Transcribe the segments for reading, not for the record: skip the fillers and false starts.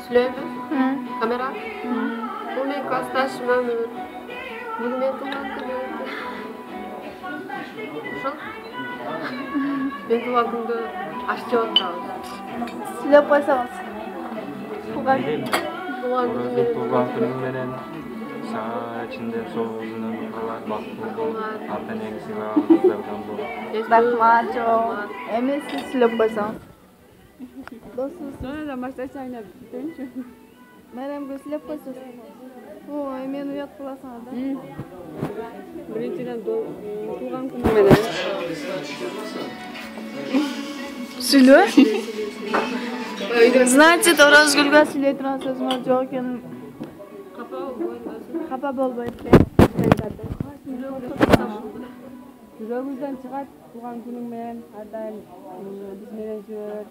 Süleyman. Kamera. Bu men kastasmam. Bugün men tuğan günü. Şu. Ben tuğan günü aşçı oturağız. Silep koysanız. Tuğan günüm menen saat içinde soğuğundan falan baktım. Artan eksi var. Rahmat çok. Emin siz silep koysanız. Dostum. Sonra da başta çayına bitince. Meryem silep koysanız. Oy, men uyat kılasan da. Birinçiden tuğan günü menen. Sülü? Значит, Оразгүлгө сүйлөй турган сөзүңөр жок экен. Капа болбойт экен. Жүрөгүңүздөн чыгат туган күнүң менен ар дайым биз менен жүр.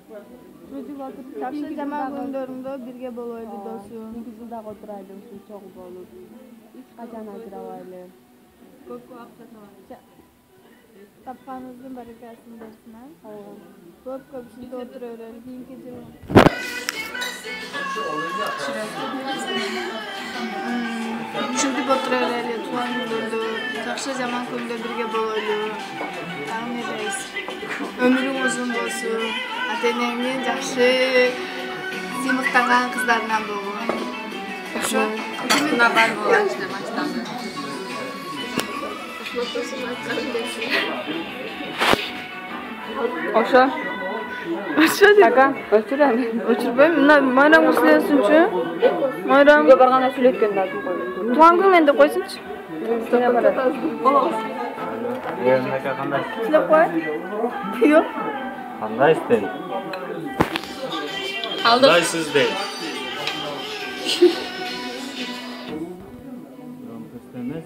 Жакшы жаман күндөрүңдө бирге болойлу досум. Биз дагы отурайлы ушул чогуу болуп. Эч качан ажырабайлы. Көп акча табат. Тапканыңыздын баракасын берсин, а? Көп ушунда отура берели. Кийинки жыл. Ушинтип отура берели тууган күндөрдө. Жакшы жаман күндө бирге болойлу. Дагы не дейсиз? Өмүрүң узун болсун. Ата-энеңдин жакшы сыймыктанган кыздарынан болгон. Ошо башына бар болот баштанды. Ошо. Така, өчүрөм. Өчүрбөйм. Мына майрам сүйлөсүнчү. Майрам барганда сүйлөткөн да кой. туган күнүн деп койсунчу. Сене барат. Yerindeki kандай? Сүйлөп кой. Жок. Kандай istedi? Kандай siz değil? Yok istemez.